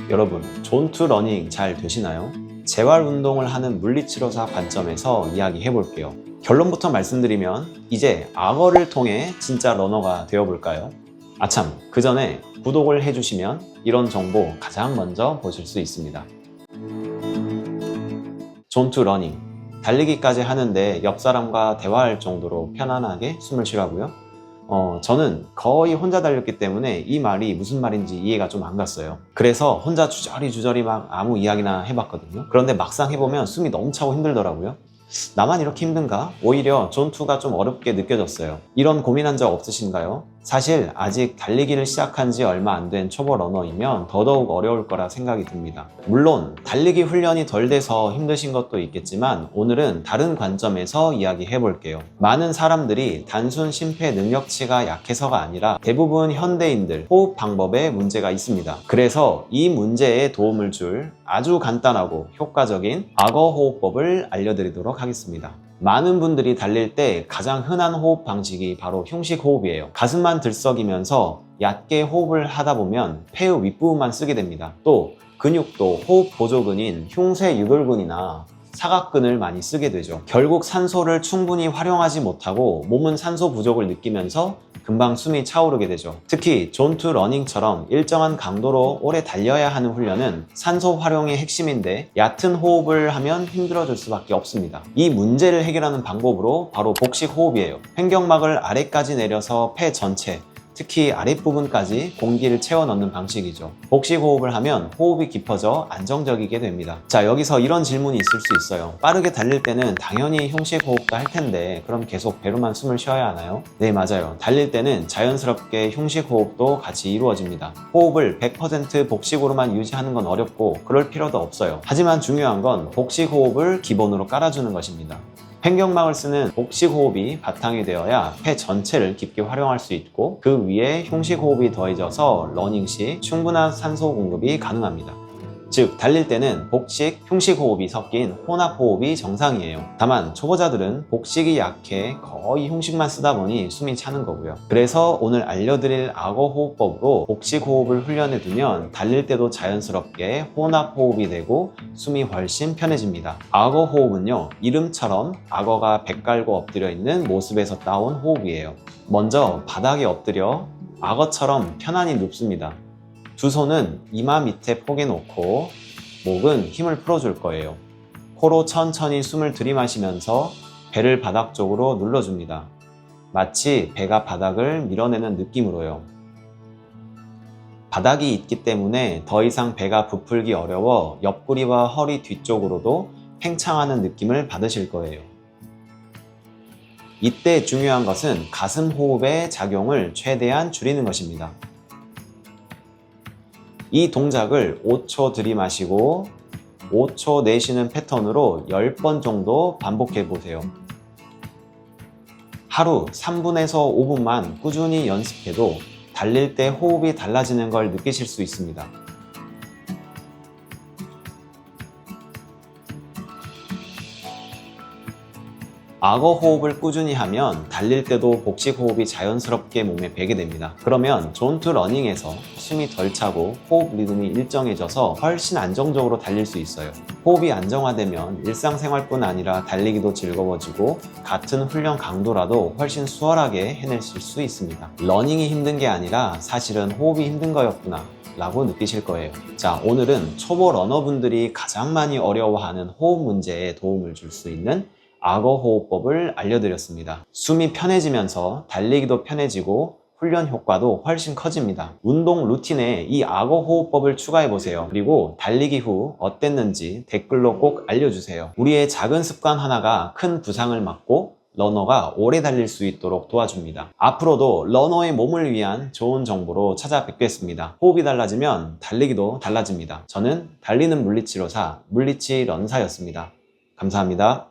여러분, 존투 러닝 잘 되시나요? 재활 운동을 하는 물리치료사 관점에서 이야기해 볼게요. 결론부터 말씀드리면 이제 악어를 통해 진짜 러너가 되어볼까요? 아참, 그 전에 구독을 해주시면 이런 정보 가장 먼저 보실 수 있습니다. 존투 러닝, 달리기까지 하는데 옆 사람과 대화할 정도로 편안하게 숨을 쉬라고요? 저는 거의 혼자 달렸기 때문에 이 말이 무슨 말인지 이해가 좀 안 갔어요. 그래서 혼자 주저리 막 아무 이야기나 해봤거든요. 그런데 막상 해보면 숨이 너무 차고 힘들더라고요. 나만 이렇게 힘든가? 오히려 존투가 좀 어렵게 느껴졌어요. 이런 고민한 적 없으신가요? 사실 아직 달리기를 시작한 지 얼마 안 된 초보 러너이면 더더욱 어려울 거라 생각이 듭니다. 물론 달리기 훈련이 덜 돼서 힘드신 것도 있겠지만 오늘은 다른 관점에서 이야기해 볼게요. 많은 사람들이 단순 심폐 능력치가 약해서가 아니라 대부분 현대인들 호흡 방법에 문제가 있습니다. 그래서 이 문제에 도움을 줄 아주 간단하고 효과적인 악어 호흡법을 알려드리도록 하겠습니다. 많은 분들이 달릴 때 가장 흔한 호흡 방식이 바로 흉식 호흡이에요. 가슴만 들썩이면서 얕게 호흡을 하다 보면 폐의 윗부분만 쓰게 됩니다. 또 근육도 호흡 보조근인 흉쇄 유돌근이나 사각근을 많이 쓰게 되죠. 결국 산소를 충분히 활용하지 못하고 몸은 산소 부족을 느끼면서 금방 숨이 차오르게 되죠. 특히 존투 러닝처럼 일정한 강도로 오래 달려야 하는 훈련은 산소 활용의 핵심인데 얕은 호흡을 하면 힘들어질 수밖에 없습니다. 이 문제를 해결하는 방법으로 바로 복식 호흡이에요. 횡격막을 아래까지 내려서 폐 전체, 특히 아랫부분까지 공기를 채워 넣는 방식이죠. 복식 호흡을 하면 호흡이 깊어져 안정적이게 됩니다. 자, 여기서 이런 질문이 있을 수 있어요. 빠르게 달릴 때는 당연히 흉식 호흡도 할 텐데 그럼 계속 배로만 숨을 쉬어야 하나요? 네, 맞아요. 달릴 때는 자연스럽게 흉식 호흡도 같이 이루어집니다. 호흡을 100% 복식으로만 유지하는 건 어렵고 그럴 필요도 없어요. 하지만 중요한 건 복식 호흡을 기본으로 깔아주는 것입니다. 횡격막을 쓰는 복식 호흡이 바탕이 되어야 폐 전체를 깊게 활용할 수 있고 그 위에 흉식 호흡이 더해져서 러닝 시 충분한 산소 공급이 가능합니다. 즉, 달릴 때는 복식, 흉식 호흡이 섞인 혼합 호흡이 정상이에요. 다만 초보자들은 복식이 약해 거의 흉식만 쓰다 보니 숨이 차는 거고요. 그래서 오늘 알려드릴 악어 호흡법으로 복식 호흡을 훈련해 두면 달릴 때도 자연스럽게 혼합 호흡이 되고 숨이 훨씬 편해집니다. 악어 호흡은요, 이름처럼 악어가 배 깔고 엎드려 있는 모습에서 따온 호흡이에요. 먼저 바닥에 엎드려 악어처럼 편안히 눕습니다. 두 손은 이마 밑에 포개 놓고 목은 힘을 풀어줄 거예요. 코로 천천히 숨을 들이마시면서 배를 바닥 쪽으로 눌러줍니다. 마치 배가 바닥을 밀어내는 느낌으로요. 바닥이 있기 때문에 더 이상 배가 부풀기 어려워 옆구리와 허리 뒤쪽으로도 팽창하는 느낌을 받으실 거예요. 이때 중요한 것은 가슴 호흡의 작용을 최대한 줄이는 것입니다. 이 동작을 5초 들이마시고 5초 내쉬는 패턴으로 10번 정도 반복해 보세요. 하루 3분에서 5분만 꾸준히 연습해도 달릴 때 호흡이 달라지는 걸 느끼실 수 있습니다. 악어 호흡을 꾸준히 하면 달릴 때도 복식 호흡이 자연스럽게 몸에 배게 됩니다. 그러면 존투 러닝에서 숨이 덜 차고 호흡 리듬이 일정해져서 훨씬 안정적으로 달릴 수 있어요. 호흡이 안정화되면 일상생활뿐 아니라 달리기도 즐거워지고 같은 훈련 강도라도 훨씬 수월하게 해내실 수 있습니다. 러닝이 힘든 게 아니라 사실은 호흡이 힘든 거였구나 라고 느끼실 거예요. 자, 오늘은 초보 러너분들이 가장 많이 어려워하는 호흡 문제에 도움을 줄 수 있는 악어 호흡법을 알려드렸습니다. 숨이 편해지면서 달리기도 편해지고 훈련 효과도 훨씬 커집니다. 운동 루틴에 이 악어 호흡법을 추가해보세요. 그리고 달리기 후 어땠는지 댓글로 꼭 알려주세요. 우리의 작은 습관 하나가 큰 부상을 막고 러너가 오래 달릴 수 있도록 도와줍니다. 앞으로도 러너의 몸을 위한 좋은 정보로 찾아뵙겠습니다. 호흡이 달라지면 달리기도 달라집니다. 저는 달리는 물리치료사 물리치 런사였습니다. 감사합니다.